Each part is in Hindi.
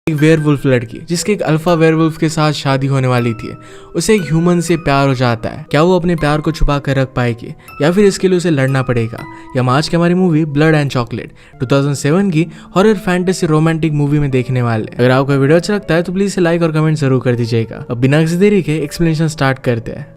एक वेयरवुल्फ लड़की जिसके एक अल्फा वेयरवुल्फ के साथ शादी होने वाली थी, उसे एक ह्यूमन से प्यार हो जाता है। क्या वो अपने प्यार को छुपा कर रख पाएगी या फिर इसके लिए उसे लड़ना पड़ेगा? ये हम आज की हमारी मूवी ब्लड एंड चॉकलेट 2007 की हॉरर फैंटेसी रोमांटिक मूवी में देखने वाले। अगर आपको वीडियो अच्छा लगता है तो प्लीज लाइक और कमेंट जरूर कर दीजिएगा। अब बिना किसी देरी के एक्सप्लेनेशन स्टार्ट करते हैं।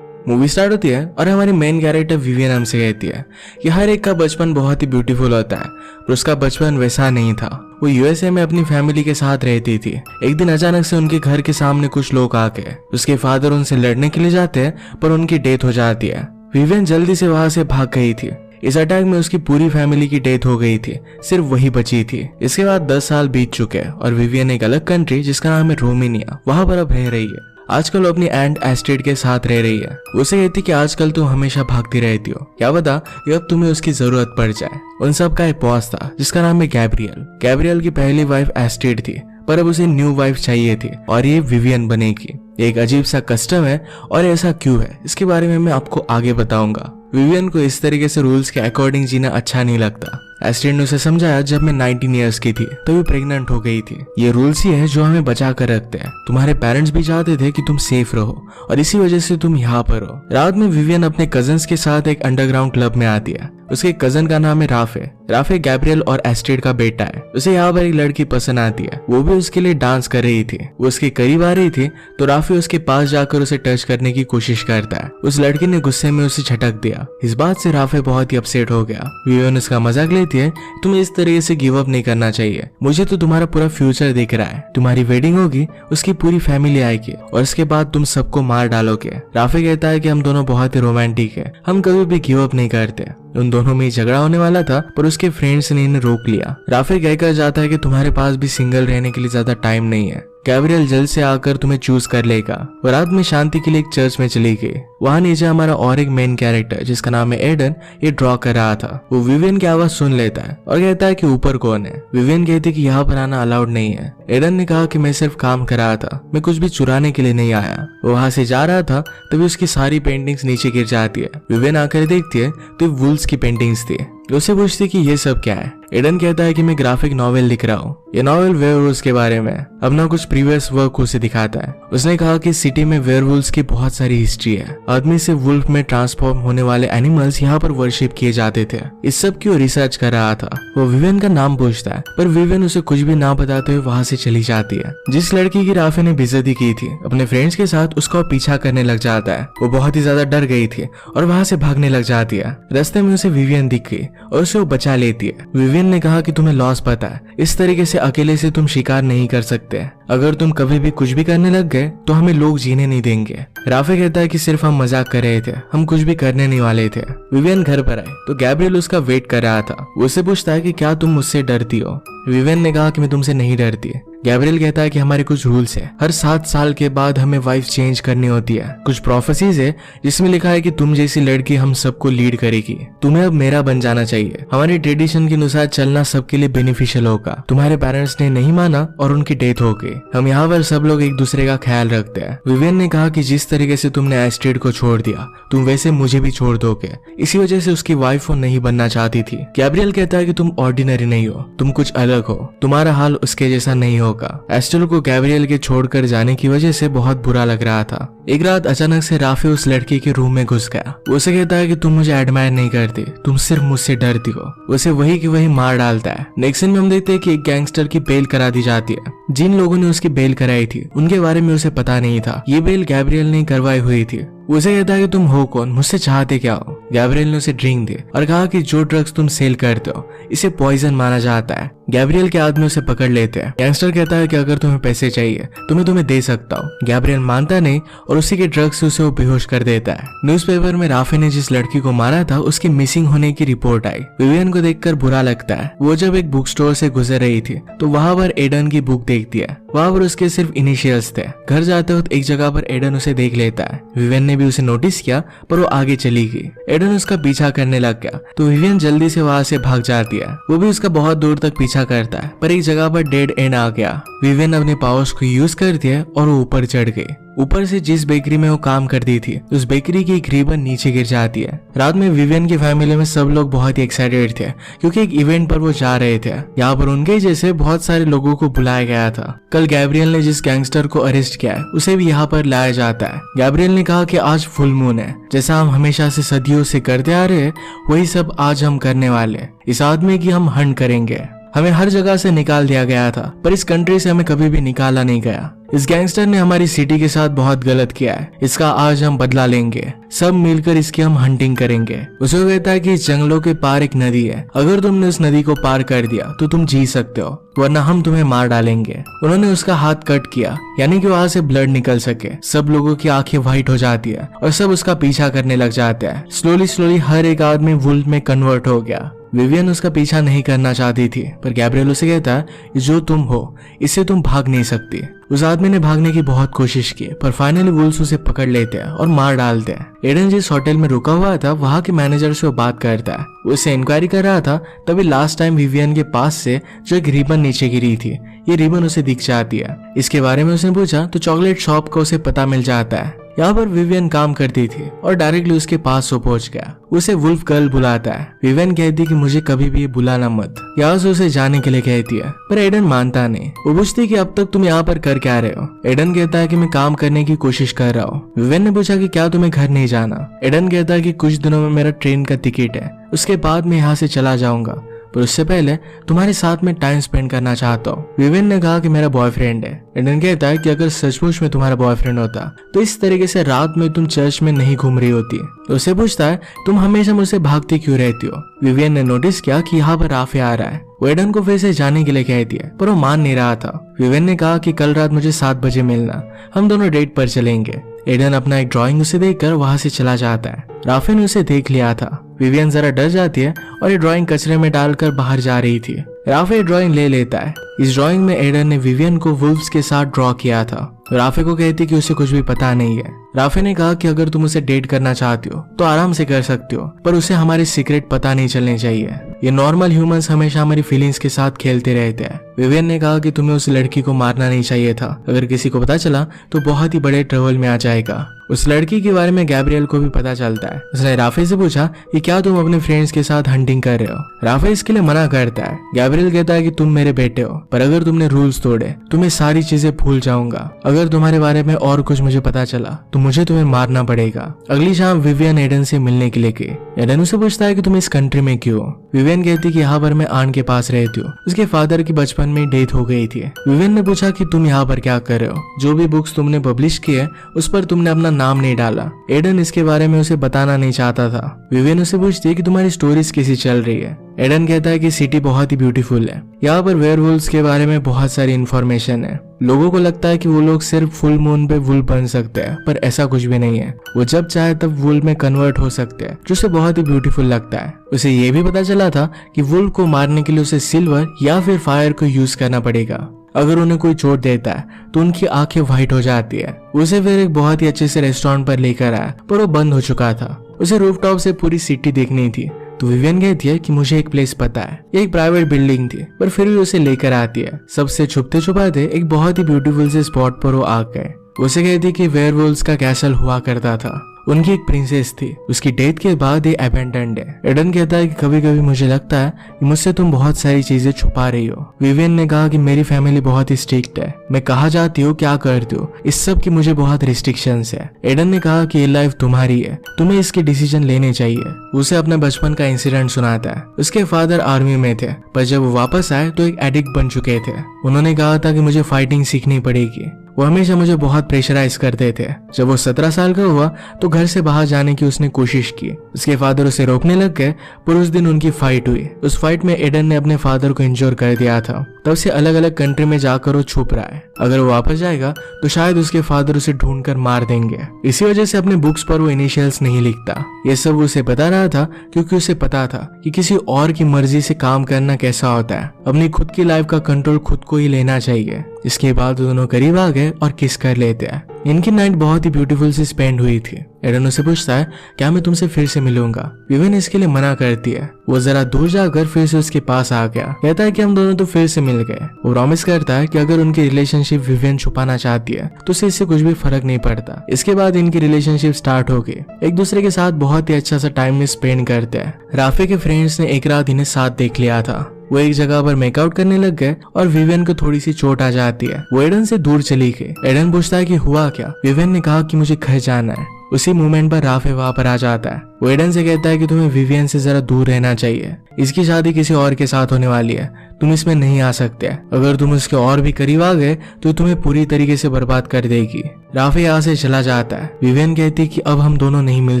मूवी स्टार्ट होती है और हमारी मेन कैरेक्टर विवियन हमसे कहती है कि हर एक का बचपन बहुत ही ब्यूटीफुल होता है, पर उसका बचपन वैसा नहीं था। वो यूएसए में अपनी फैमिली के साथ रहती थी। एक दिन अचानक से उनके घर के सामने कुछ लोग आके उसके फादर उनसे लड़ने के लिए जाते हैं, पर उनकी डेथ हो जाती है। विवियन जल्दी से वहां से भाग गई थी। इस अटैक में उसकी पूरी फैमिली की डेथ हो गई थी, सिर्फ वही बची थी। इसके बाद 10 साल बीत चुके हैं और विवियन एक अलग कंट्री जिसका नाम है रोमानिया, वहां पर अब रह रही है। आजकल वो अपनी एंट एस्टेड के साथ रह रही है। उसे कहती कि आजकल तुम हमेशा भागती रहती हो, क्या पता ये अब तुम्हें उसकी जरूरत पड़ जाए। उन सब का एक बॉस था जिसका नाम है गैब्रियल। गैब्रियल की पहली वाइफ एस्टेड थी, पर अब उसे न्यू वाइफ चाहिए थी और ये विवियन बनेगी। एक अजीब सा कस्टम है और ऐसा क्यों है इसके बारे में मैं आपको आगे बताऊंगा। विवियन को इस तरीके से रूल्स के अकॉर्डिंग जीना अच्छा नहीं लगता। एस्टेड ने उसे समझाया जब मैं 19 ईयर्स की थी तो भी प्रेग्नेंट हो गई थी। ये रूल्स ही है जो हमें बचा कर रखते हैं। तुम्हारे पेरेंट्स भी चाहते थे कि तुम सेफ रहो और इसी वजह से तुम यहाँ पर हो। रात में विवियन अपने कजन्स के साथ एक अंडरग्राउंड क्लब में आती है। उसके कजन का नाम है राफे। राफे गैब्रियल और एस्टेड का बेटा है। उसे यहाँ पर एक लड़की पसंद आती है, वो भी उसके लिए डांस कर रही थी। वो उसके करीब आ रही थी तो राफे उसके पास जाकर उसे टच करने की कोशिश करता है। उस लड़की ने गुस्से में उसे झटक दिया। इस बात से राफे बहुत ही अपसेट हो गया। विवियन उसका मजाक लेती है, तुम्हें इस तरीके से गिव अप नहीं करना चाहिए, मुझे तो तुम्हारा पूरा फ्यूचर दिख रहा है। तुम्हारी वेडिंग होगी, उसकी पूरी फैमिली आएगी और इसके बाद तुम सबको मार डालोगे। राफे कहता है कि हम दोनों बहुत ही रोमांटिक है, हम कभी भी गिव अप नहीं करते। उन दोनों में झगड़ा होने वाला था पर उसके फ्रेंड्स ने इन्हें रोक लिया। राफे कहकर जाता है कि तुम्हारे पास भी सिंगल रहने के लिए ज्यादा टाइम नहीं है, गैब्रियल जल्द से आकर तुम्हें चूज कर लेगा। वो रात में शांति के लिए एक चर्च में चली गई। वहां नीचे हमारा और एक मेन कैरेक्टर जिसका नाम है एडन ये ड्रॉ कर रहा था। वो विवियन की आवाज सुन लेता है और कहता है कि ऊपर कौन है। विवियन कहती है कि यहाँ पर आना अलाउड नहीं है। एडन ने कहा कि मैं सिर्फ काम कर रहा था, मैं कुछ भी चुराने के लिए नहीं आया। वो वहां से जा रहा था तभी उसकी सारी पेंटिंग्स नीचे गिर जाती है। विवियन आकर देखती है तो वुल्स की पेंटिंग्स थी। उसे पूछती कि ये सब क्या है। एडन कहता है कि मैं ग्राफिक नॉवेल लिख रहा हूँ, ये नॉवेल वेयरवुल्व्स के बारे में। अपना कुछ प्रीवियस वर्क उसे दिखाता है। उसने कहा कि सिटी में वेयरवुल्व्स की बहुत सारी हिस्ट्री है। आदमी से वुल्फ में ट्रांसफॉर्म होने वाले एनिमल्स यहाँ पर वर्शिप किए जाते थे। इस सब की वो रिसर्च कर रहा था। वो विवियन का नाम पूछता है पर विवियन उसे कुछ भी ना बताते हुए वहां से चली जाती है। जिस लड़की की राफे ने बेइज्जती की थी अपने फ्रेंड्स के साथ, उसका पीछा करने लग जाता है। वो बहुत ही ज्यादा डर गई थी और वहां से भागने लग जाती है। रास्ते में उसे विवियन दिख गई और उसे वो बचा लेती है। विवियन ने कहा कि तुम्हें लॉस पता है, इस तरीके से अकेले से तुम शिकार नहीं कर सकते। अगर तुम कभी भी कुछ भी करने लग गए तो हमें लोग जीने नहीं देंगे। राफे कहता है कि सिर्फ हम मजाक कर रहे थे, हम कुछ भी करने नहीं वाले थे। विवियन घर पर आए तो गैब्रियल उसका वेट कर रहा था। वो उससे पूछता है कि क्या तुम मुझसे डरती हो। विवियन ने कहा कि मैं तुमसे नहीं डरती। गैब्रियल कहता है कि हमारे कुछ रूल्स है, हर 7 साल के बाद हमें वाइफ चेंज करनी होती है। कुछ प्रोफेसीज है जिसमें लिखा है कि तुम जैसी लड़की हम सबको लीड करेगी। तुम्हें अब मेरा बन जाना चाहिए। हमारी ट्रेडिशन के अनुसार चलना सबके लिए बेनिफिशियल होगा। तुम्हारे पेरेंट्स ने नहीं माना और उनकी डेथ हो गई। हम यहाँ पर सब लोग एक दूसरे का ख्याल रखते हैं। विवियन ने कहा कि जिस तरीके से तुमने एस्टेड को छोड़ दिया, तुम वैसे मुझे भी छोड़ दोगे। इसी वजह से उसकी वाइफ वो नहीं बनना चाहती थी। गैब्रियल कहता है कि तुम ऑर्डिनरी नहीं हो, तुम कुछ अलग हो, तुम्हारा हाल उसके जैसा नहीं होगा। एस्टेड को गैब्रियल के छोड़कर जाने की वजह से बहुत बुरा लग रहा था। एक रात अचानक से राफे उस लड़की के रूम में घुस गया। उसे कहता है कि तुम मुझे एडमायर नहीं करती, तुम सिर्फ मुझसे डरती हो। उसे वही की वही मार डालता है। नेक्स्ट सीन में हम देखते हैं कि एक गैंगस्टर की बेल करा दी जाती है। जिन लोगों ने उसकी बेल कराई थी उनके बारे में उसे पता नहीं था। ये बेल गैब्रियल ने करवाई हुई थी। उसे कहता है कि तुम हो कौन, मुझसे चाहते क्या हो। गैब्रियल ने उसे ड्रिंक दी और कहा कि जो ड्रग्स तुम सेल करते हो इसे पॉइजन माना जाता है। गैब्रियल के आदमी उसे पकड़ लेते हैं। गैंगस्टर कहता है कि अगर तुम्हें पैसे चाहिए तो मैं तुम्हें दे सकता हूँ। गैब्रियल मानता नहीं और उसी के ड्रग्स से उसे वो बेहोश कर देता है। न्यूज़पेपर में राफे ने जिस लड़की को मारा था उसकी मिसिंग होने की रिपोर्ट आई। विवियन को देखकर बुरा लगता है। वो जब एक बुक स्टोर से गुजर रही थी तो वहां पर एडन की बुक देखती है। वहां पर उसके सिर्फ इनिशियल्स थे। घर जाते वक्त एक जगह पर एडन उसे देख लेता है। विवियन ने भी उसे नोटिस किया पर वो आगे चली गई। एडन उसका पीछा करने लग गया तो विवियन जल्दी से वहां से भाग जाती है। वो भी उसका बहुत दूर तक पीछा पीछा करता है, पर एक जगह पर डेड एंड आ गया। विवियन अपने पावर्स को यूज करती है और वो ऊपर चढ़ गई। ऊपर से जिस बेकरी में वो काम करती थी उस बेकरी की एक रिबन नीचे गिर जाती है। रात में विवियन की फैमिली में सब लोग बहुत ही एक्साइटेड थे क्योंकि एक इवेंट पर वो जा रहे थे। यहाँ पर उनके जैसे बहुत सारे लोगों को बुलाया गया था। कल गैब्रियल ने जिस गैंगस्टर को अरेस्ट किया है उसे भी यहाँ पर लाया जाता है। गैब्रियल ने कहा कि आज फुल मून है, जैसा हम हमेशा से सदियों से करते आ रहे हैं वही सब आज हम करने वाले। इस आदमी की हम हंट करेंगे। हमें हर जगह से निकाल दिया गया था पर इस कंट्री से हमें कभी भी निकाला नहीं गया। इस गैंगस्टर ने हमारी सिटी के साथ बहुत गलत किया है, इसका आज हम बदला लेंगे। सब मिलकर इसकी हम हंटिंग करेंगे। उसे कहता है कि इस जंगलों के पार एक नदी है, अगर तुमने उस नदी को पार कर दिया तो तुम जी सकते हो, वरना हम तुम्हें मार डालेंगे। उन्होंने उसका हाथ कट किया यानी कि वहां से ब्लड निकल सके। सब लोगों की आंखें व्हाइट हो जाती है और सब उसका पीछा करने लग जाते हैं। स्लोली हर एक आदमी वुल्फ में कन्वर्ट हो गया। विवियन उसका पीछा नहीं करना चाहती थी पर गैब्रियल उसे कहता है जो तुम हो इससे तुम भाग नहीं सकती। उस आदमी ने भागने की बहुत कोशिश की पर फाइनली वुल्फ उसे पकड़ लेते हैं और मार डालते हैं। एडन जिस होटल में रुका हुआ था वहां के मैनेजर से वो बात करता है। उसे इंक्वायरी कर रहा था तभी लास्ट टाइम विवियन के पास से जो एक रिबन नीचे गिरी थी ये रिबन उसे दिख जाती है। इसके बारे में उसने पूछा तो चॉकलेट शॉप को उसे पता मिल जाता है। यहाँ पर विवियन काम करती थी और डायरेक्टली उसके पास वो पहुंच गया। उसे वुल्फ गर्ल बुलाता है। विवियन कहती है कि मुझे कभी भी बुलाना मत। यहाँ से उसे जाने के लिए कहती है पर एडन मानता नहीं। वो पूछती कि अब तक तुम यहाँ पर कर क्या रहे हो। एडन कहता है कि मैं काम करने की कोशिश कर रहा हूँ। विवियन ने पूछा कि क्या तुम्हें घर नहीं जाना। एडन कहता है कि कुछ दिनों में मेरा ट्रेन का टिकट है, उसके बाद मैं यहाँ से चला जाऊंगा, पर उससे पहले तुम्हारे साथ में टाइम स्पेंड करना चाहता हूँ। विवियन ने कहा कि मेरा बॉयफ्रेंड है। एडन कहता है कि अगर सचमुच में तुम्हारा बॉयफ्रेंड होता तो इस तरीके से रात में तुम चर्च में नहीं घूम रही होती। तो उसे पूछता है तुम हमेशा मुझसे भागती क्यों रहती हो। विवियन ने नोटिस किया कि यहाँ पर राफे आ रहा है। वो एडन को फिर से जाने के लिए कहती है पर वो मान नहीं रहा था। विवियन ने कहा कि कल रात मुझे 7 बजे मिलना, हम दोनों डेट पर चलेंगे। एडन अपना एक ड्राइंग उसे देखकर वहां से चला जाता है। राफे ने उसे देख लिया था। विवियन जरा डर जाती है और ये ड्राइंग कचरे में डालकर बाहर जा रही थी। राफे ड्राइंग ले लेता है। इस ड्राइंग में एडन ने विवियन को वुल्फ्स के साथ ड्रॉ किया था। राफे को कहती कि उसे कुछ भी पता नहीं है। राफे ने कहा कि अगर तुम उसे डेट करना चाहती हो तो आराम से कर सकती हो, पर उसे हमारे सीक्रेट पता नहीं चलने चाहिए। ये नॉर्मल ह्यूमंस हमेशा हमारी फीलिंग्स के साथ खेलते रहते हैं। विवियन ने कहा कि तुम्हें उस लड़की को मारना नहीं चाहिए था, अगर किसी को पता चला तो बहुत ही बड़े ट्रबल में आ जाएगा। उस लड़की के बारे में गैब्रियल को भी पता चलता है। उसने राफे से पूछा कि क्या तुम अपने फ्रेंड्स के साथ हंटिंग कर रहे हो। राफे इसके लिए मना करता है। गैब्रियल कहता है कि तुम मेरे बेटे हो, पर अगर तुमने रूल्स तोड़े तो मैं सारी चीजें भूल जाऊंगा। अगर तुम्हारे बारे में और कुछ मुझे पता चला तो मुझे तुम्हें मारना पड़ेगा। अगली शाम विवियन एडन से मिलने के लिए गई। एडन उसे पूछता है कि तुम इस कंट्री में क्यों हो। विवियन कहती कि यहाँ पर मैं आन के पास रहती हूँ, उसके फादर की बचपन में डेथ हो गई थी। विवियन ने पूछा कि तुम यहाँ पर क्या कर रहे हो, जो भी बुक्स तुमने पब्लिश की है उस पर तुमने अपना नाम नहीं डाला। एडन इसके बारे में उसे बताना नहीं चाहता था। विवियन उसे पूछती है कि तुम्हारी स्टोरीज कैसी चल रही है। एडन कहता है कि सिटी बहुत ही ब्यूटीफुल है, यहाँ पर वेयरवुल्व्स के बारे में बहुत सारी इन्फॉर्मेशन है। लोगों को लगता है कि वो लोग सिर्फ फुल मून पे वुल्फ बन सकते हैं, पर ऐसा कुछ भी नहीं है। वो जब चाहे तब वुल्फ में कन्वर्ट हो सकते हैं, जो उसे बहुत ही ब्यूटीफुल लगता है। उसे ये भी पता चला था कि वुल्फ को मारने के लिए उसे सिल्वर या फिर फायर को यूज करना पड़ेगा। अगर उन्हें कोई चोट देता है तो उनकी आंखें व्हाइट हो जाती है। उसे फिर एक बहुत ही अच्छे से रेस्टोरेंट पर लेकर आया, पर वो बंद हो चुका था। उसे रूफटॉप से पूरी सिटी देखनी थी। तो विवियन कहती है कि मुझे एक प्लेस पता है। ये एक प्राइवेट बिल्डिंग थी, पर फिर भी उसे लेकर आती है। सबसे छुपते छुपाते एक बहुत ही ब्यूटीफुल से स्पॉट पर वो आ गए। उसे कहती कि वेयरवुल्व्स का कैसल हुआ करता था, उनकी एक प्रिंसेस थी, उसकी डेथ के बाद ये अबैंडन्ड है। एडन कहता है कि कभी कभी मुझे लगता है कि मुझसे तुम बहुत सारी चीजें छुपा रही हो। विवियन ने कहा कि मेरी फैमिली बहुत ही स्ट्रिक्ट है, मैं कहाँ जाती हूँ क्या करती हूँ इस सब की मुझे बहुत रिस्ट्रिक्शंस है। एडन ने कहा कि ये लाइफ तुम्हारी है, तुम्हें इसके डिसीजन लेने चाहिए। उसे अपने बचपन का इंसिडेंट सुनाता है। उसके फादर आर्मी में थे, पर जब वो वापस आए तो एक एडिक्ट बन चुके थे। उन्होंने कहा था कि मुझे फाइटिंग सीखनी पड़ेगी। वो हमेशा मुझे बहुत प्रेशराइज करते थे। जब वो 17 साल का हुआ तो घर से बाहर जाने की उसने कोशिश की। उसके फादर उसे रोकने लग गए, पर उस दिन उनकी फाइट हुई। उस फाइट में एडन ने अपने फादर को इंजोर कर दिया था। तब से अलग अलग कंट्री में जाकर वो छुप रहा है। अगर वो वापस जाएगा तो शायद उसके फादर उसे ढूंढकर मार देंगे। इसी वजह से अपने बुक्स पर वो इनिशियल्स नहीं लिखता। ये सब उसे बता रहा था क्योंकि उसे पता था कि किसी और की मर्जी से काम करना कैसा होता है। अपनी खुद की लाइफ का कंट्रोल खुद को ही लेना चाहिए। इसके बाद दोनों करीब आ गए और किस कर लेते हैं। इनकी नाइट बहुत ही ब्यूटीफुल से स्पेंड हुई थी। एडन उसे पूछता है क्या मैं तुमसे फिर से मिलूंगा। विवियन इसके लिए मना करती है। वो जरा दूर जाकर फिर से उसके पास आ गया, कहता है कि हम दोनों तो फिर से मिल गए। वो प्रॉमिस करता है कि अगर उनकी रिलेशनशिप विवियन छुपाना चाहती है तो उसे इससे कुछ भी फर्क नहीं पड़ता। इसके बाद इनकी रिलेशनशिप स्टार्ट हो गई। एक दूसरे के साथ बहुत ही अच्छा सा टाइम स्पेंड करते हैं। राफे के फ्रेंड्स ने एक रात इन्हें साथ देख लिया था। वो एक जगह पर मेकआउट करने लग गए और विवियन को थोड़ी सी चोट आ जाती है। वो एडन से दूर चली गई। एडन पूछता है कि हुआ क्या। विवियन ने कहा कि मुझे घर जाना है। उसी मोमेंट पर राफे वहां पर आ जाता है। वो एडन से कहता है कि तुम्हें विवियन से जरा दूर रहना चाहिए। इसकी शादी किसी और के साथ होने वाली है, तुम इसमें नहीं आ सकते। अगर तुम उसके और भी करीब आ गए तो तुम्हें पूरी तरीके से बर्बाद कर देगी। राफे यहाँ से चला जाता है। विवियन कहती है कि अब हम दोनों नहीं मिल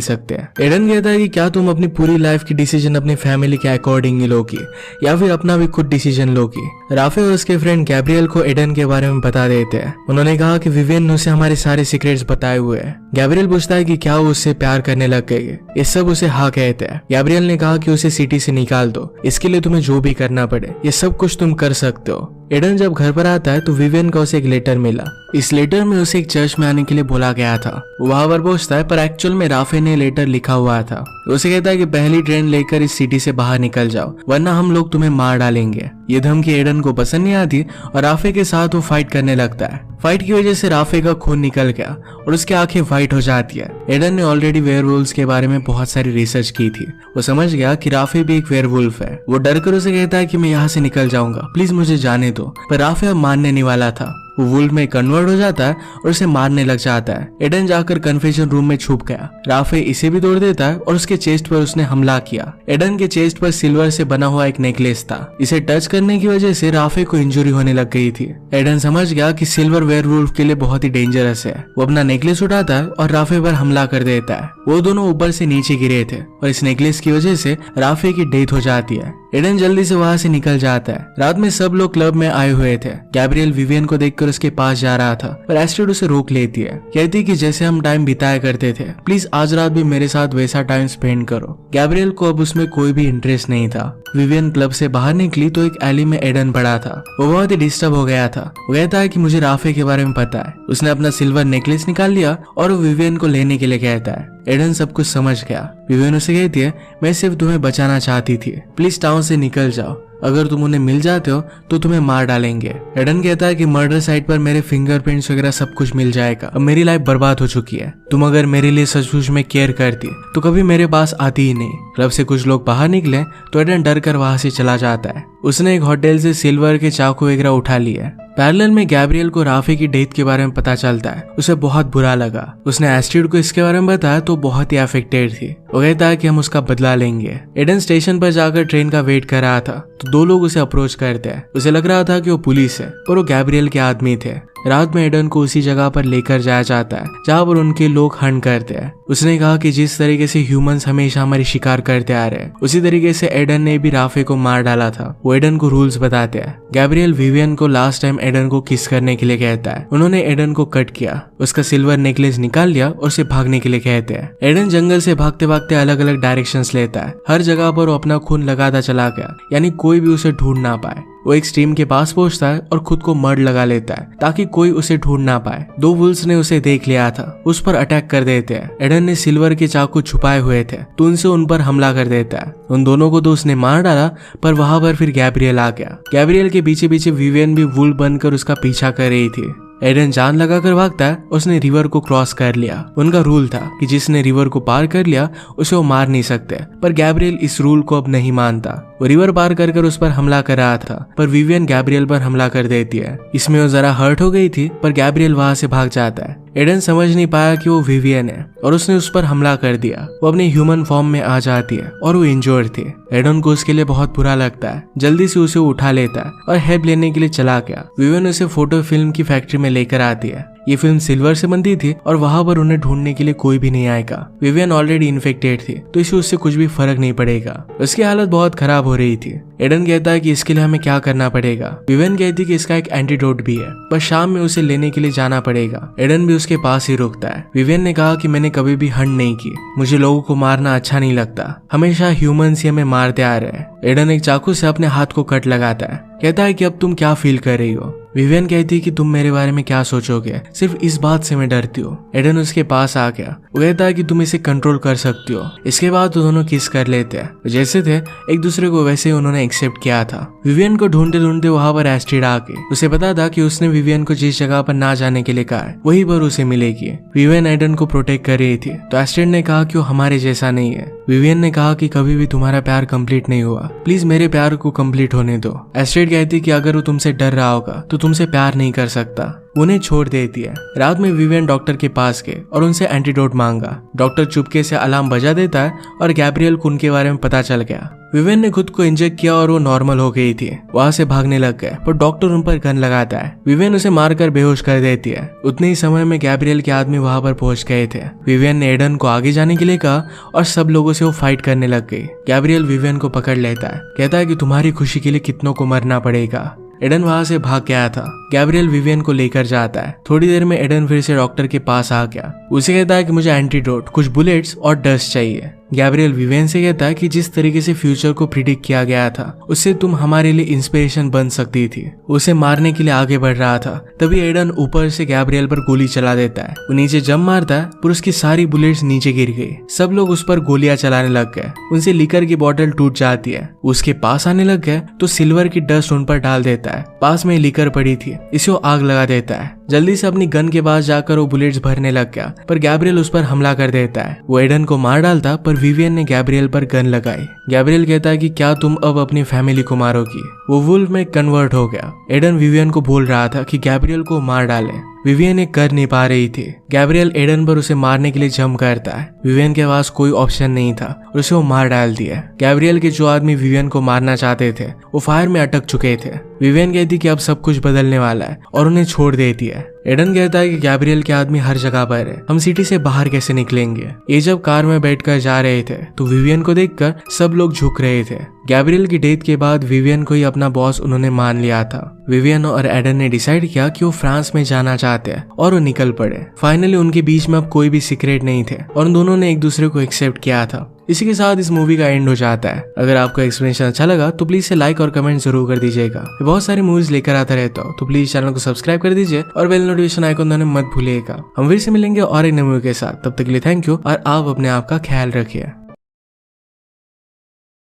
सकते। एडन कहता है कि क्या तुम अपनी पूरी लाइफ की डिसीजन अपनी फैमिली के अकॉर्डिंग ही लोगी या फिर अपना भी खुद डिसीजन लोगी। राफे और उसके फ्रेंड गैब्रियल को एडन के बारे में बता देते हैं। उन्होंने कहा कि विवियन ने उसे हमारे सारे सीक्रेट्स बताए हुए हैं। गैब्रियल पूछता है कि क्या वो उससे प्यार करने लग गई है। ये सब उसे हाँ कहते हैं। गैब्रियल ने कहा कि उसे सिटी से निकाल दो, इसके लिए तुम्हें जो भी करना पड़े ये सब कुछ तुम कर सकते हो। एडन जब घर पर आता है तो विवियन को उसे एक लेटर मिला। इस लेटर में उसे एक चर्च में आने के लिए बोला गया था। वो वहां पर पहुंचता है पर एक्चुअल में राफे ने लेटर लिखा हुआ था। उसे कहता है कि पहली ट्रेन लेकर इस सिटी से बाहर निकल जाओ वरना हम लोग तुम्हें मार डालेंगे। ये धमकी एडन को पसंद नहीं आती और राफे के साथ वो फाइट करने लगता है। फाइट की वजह से राफे का खून निकल गया और उसकी आंखें व्हाइट हो जाती है। एडन ने ऑलरेडी वेयरवुल्व्स के बारे में बहुत सारी रिसर्च की थी। वो समझ गया कि राफे भी एक वेयरवुल्फ है। वो डरकर उसे कहता है कि मैं यहाँ से निकल जाऊंगा, प्लीज मुझे जाने दो। पर राफे अब मानने नहीं वाला था। वो वुल्फ में कन्वर्ट हो जाता है और उसे मारने लग जाता है। एडन जाकर कन्फेशन रूम में छुप गया। राफे इसे भी तोड़ देता है और उसके चेस्ट पर उसने हमला किया। एडन के चेस्ट पर सिल्वर से बना हुआ एक नेकलेस था। इसे टच करने की वजह से राफे को इंजरी होने लग गई थी। एडन समझ गया कि सिल्वर वेयरवुल्फ के लिए बहुत ही डेंजरस है। वो अपना नेकलेस उठाता है और राफे पर हमला कर देता है। वो दोनों ऊपर से नीचे गिरे थे और इस नेकलेस की वजह से राफे की डेथ हो जाती है। एडन जल्दी से वहां से निकल जाता है। रात में सब लोग क्लब में आए हुए थे। गैब्रियल विवियन को देखकर उसके पास जा रहा था पर एस्ट्रिड उसे रोक लेती है। कहती है कि जैसे हम टाइम बिताया करते थे, प्लीज आज रात भी मेरे साथ वैसा टाइम स्पेंड करो। गैब्रियल को अब उसमें कोई भी इंटरेस्ट नहीं था। विवियन क्लब से बाहर निकली तो एक एली में एडन पड़ा था। वो बहुत ही डिस्टर्ब हो गया था। वो कहता है कि मुझे राफे के बारे में पता है। उसने अपना सिल्वर नेकलेस निकाल लिया और वो विवियन को लेने के लिए कहता है। एडन सब कुछ समझ गया। विवियन उसे कहती है मैं सिर्फ तुम्हें बचाना चाहती थी, प्लीज टाउन से निकल जाओ, अगर तुम उन्हें मिल जाते हो तो तुम्हें मार डालेंगे। एडन कहता है कि मर्डर साइट पर मेरे फिंगरप्रिंट्स वगैरह सब कुछ मिल जाएगा। अब मेरी लाइफ बर्बाद हो चुकी है। तुम अगर मेरे लिए सचमुच में केयर करती तो कभी मेरे पास आती ही नहीं। क्लब से कुछ लोग बाहर निकले तो एडन डर कर वहां से चला जाता है। उसने एक होटल से सिल्वर के चाकू वगैरह उठा लिए। पैरेलल में गैब्रियल को राफे की डेथ के बारे में पता चलता है। उसे बहुत बुरा लगा। उसने एस्ट्रिड को इसके बारे में बताया तो बहुत ही अफेक्टेड थी। वो कहता है कि हम उसका बदला लेंगे। एडन स्टेशन पर जाकर ट्रेन का वेट कर रहा था तो दो लोग उसे अप्रोच करते हैं। उसे लग रहा था कि वो पुलिस है और वो गैब्रियल के आदमी थे। रात में एडन को उसी जगह पर लेकर जाया जाता है जहाँ पर उनके लोग हंट करते हैं। उसने कहा कि जिस तरीके से ह्यूमंस हमेशा हमारी शिकार करते आ रहे हैं उसी तरीके से एडन ने भी राफे को मार डाला था। वो एडन को रूल्स बताते हैं। गैब्रियल विवियन को लास्ट टाइम एडन को किस करने के लिए कहता है। उन्होंने एडन को कट किया, उसका सिल्वर नेकलेस निकाल लिया और उसे भागने के लिए कहते हैं। एडन जंगल से भागते भागते अलग अलग डायरेक्शंस लेता है। हर जगह पर वो अपना खून लगाता चला गया, यानी कोई भी उसे ढूंढ ना पाए। वो एक स्ट्रीम के पास पहुंचता है और खुद को मर्ड लगा लेता है ताकि कोई उसे ढूंढ ना पाए। दो वुल्व्स ने उसे देख लिया था, उस पर अटैक कर देते हैं। एडन ने सिल्वर के चाकू छुपाए हुए थे तो उनसे उन पर हमला कर देता है। उन दोनों को तो उसने मार डाला पर वहां पर फिर गैब्रियल आ गया। गैब्रियल के पीछे पीछे विवियन भी वुल्व बनकर उसका पीछा कर रही थी। एडन जान लगाकर भागता है। उसने रिवर को क्रॉस कर लिया। उनका रूल था कि जिसने रिवर को पार कर लिया उसे वो मार नहीं सकते, पर गैब्रियल इस रूल को अब नहीं मानता। वो रिवर पार कर कर उस पर हमला कर रहा था पर विवियन गैब्रियल पर हमला कर देती है। इसमें वो जरा हर्ट हो गई थी पर गैब्रियल वहां से भाग जाता है। एडन समझ नहीं पाया कि वो विवियन है और उसने उस पर हमला कर दिया। वो अपनी ह्यूमन फॉर्म में आ जाती है और वो इंजर्ड थी। एडन को उसके लिए बहुत बुरा लगता है। जल्दी से उसे उठा लेता है और हेल्प लेने के लिए चला गया। विवियन उसे फोटो फिल्म की फैक्ट्री में लेकर आती है। ये फिल्म सिल्वर से बनती थी और वहां पर उन्हें ढूंढने के लिए कोई भी नहीं आएगा। विवियन ऑलरेडी इन्फेक्टेड थी तो इसे उससे कुछ भी फर्क नहीं पड़ेगा। उसकी हालत बहुत खराब हो रही थी। एडन कहता है कि इसके लिए हमें क्या करना पड़ेगा। विवियन कहती है कि इसका एक एंटीडोट भी है, पर शाम में उसे लेने के लिए जाना पड़ेगा। एडन भी उसके पास ही रुकता है। विवियन ने कहा कि मैंने कभी भी हंट नहीं की, मुझे लोगों को मारना अच्छा नहीं लगता, हमेशा ह्यूमंस ही हमें मारते आ रहे हैं। एडन एक चाकू से अपने हाथ को कट लगाता है। कहता है कि अब तुम क्या फील कर रही हो। विवियन कहती है कि तुम मेरे बारे में क्या सोचोगे, सिर्फ इस बात से मैं डरती हूँ। एडन उसके पास आ गया। वो कहता है कि तुम इसे कंट्रोल कर सकती हो। इसके बाद वो दोनों किस कर लेते हैं। जैसे थे एक दूसरे को वैसे ही उन्होंने एक्सेप्ट किया था। विवियन को ढूंढते ढूंढते वहां पर एस्ट्रिड आके उसे पता था कि उसने विवियन को जिस जगह पर ना जाने के लिए कहा है वहीं पर उसे मिलेगी। विवियन एडन को प्रोटेक्ट कर रही थी तो एस्ट्रिड ने कहा कि वो हमारे जैसा नहीं है। विवियन ने कहा कि कभी भी तुम्हारा प्यार कंप्लीट नहीं हुआ, प्लीज मेरे प्यार को कंप्लीट होने दो। एस्ट्रिड कहती कि अगर वो तुमसे डर रहा होगा तो तुमसे प्यार नहीं कर सकता। उन्हें छोड़ देती है। रात में विवियन डॉक्टर के पास गए और उनसे एंटीडोट मांगा। डॉक्टर चुपके से अलार्म बजा देता है और गैब्रियल को उनके बारे में पता चल गया। विवियन ने खुद को इंजेक्ट किया और वो नॉर्मल हो गई थी। वहां से भागने लग गए पर डॉक्टर उन पर गन लगाता है। विवियन उसे मारकर बेहोश कर देती है। उतने ही समय में गैब्रियल के आदमी वहां पर पहुंच गए थे। विवियन ने एडन को आगे जाने के लिए कहा और सब लोगों से वो फाइट करने लग गई। गैब्रियल विवियन को पकड़ लेता है। कहता है कि तुम्हारी खुशी के लिए कितनों को मरना पड़ेगा। एडन वहां से भाग गया था। गैब्रियल विवियन को लेकर जाता है। थोड़ी देर में एडन फिर से डॉक्टर के पास आ गया। उसे कहता है कि मुझे एंटीडोट, कुछ बुलेट्स और डस्ट चाहिए। गैब्रियल विवियन से कहता है कि जिस तरीके से फ्यूचर को प्रिडिक्ट किया गया था उससे तुम हमारे लिए इंस्पिरेशन बन सकती थी। उसे मारने के लिए आगे बढ़ रहा था तभी एडन ऊपर से गैब्रियल पर गोली चला देता है। वो नीचे जंप मारता है पर उसकी सारी बुलेट्स नीचे गिर गई। सब लोग उस पर गोलियां चलाने लग गए। उनसे लिकर की बोतल टूट जाती है। उसके पास आने लग गए तो सिल्वर की डस्ट उन पर डाल देता है। पास में लिकर पड़ी थी, इसे वो आग लगा देता है। जल्दी से अपनी गन के पास जाकर वो बुलेट्स भरने लग गया पर गैब्रियल उस पर हमला कर देता है। वो एडन को मार डालता पर विवियन ने गैब्रियल पर गन लगाई। गैब्रियल कहता है कि क्या तुम अब अपनी फैमिली को मारोगी। वो वुल्फ में कन्वर्ट हो गया। एडन विवियन को बोल रहा था कि गैब्रियल को मार डाले। विवियन ये कर नहीं पा रही थी। गैब्रियल एडन पर उसे मारने के लिए जंप करता है। विवियन के पास कोई ऑप्शन नहीं था और उसे वो मार डाल दिया। गैब्रियल के जो आदमी विवियन को मारना चाहते थे वो फायर में अटक चुके थे। विवियन कहती कि अब सब कुछ बदलने वाला है और उन्हें छोड़ देती है। एडन कहता है कि गैब्रियल के आदमी हर जगह पर है, हम सिटी से बाहर कैसे निकलेंगे। ये जब कार में बैठकर जा रहे थे तो विवियन को देखकर सब लोग झुक रहे थे। गैब्रियल की डेथ के बाद विवियन को ही अपना बॉस उन्होंने मान लिया था। विवियन और एडन ने डिसाइड किया कि वो फ्रांस में जाना चाहते हैं और वो निकल पड़े। फाइनली उनके बीच में अब कोई भी सीक्रेट नहीं थे और उन दोनों ने एक दूसरे को एक्सेप्ट किया था। इसी के साथ इस मूवी का एंड हो जाता है। अगर आपको एक्सप्लेनेशन अच्छा लगा तो प्लीज से लाइक और कमेंट जरूर कर दीजिएगा। मैं बहुत सारी मूवीज लेकर आता रहता हूँ तो प्लीज चैनल को सब्सक्राइब कर दीजिए और बेल नोटिफिकेशन आइकन दबाना मत भूलिएगा। हम फिर से मिलेंगे और एक नई मूवी के साथ। तब तक के लिए थैंक यू और आप अपने आप का ख्याल रखिए।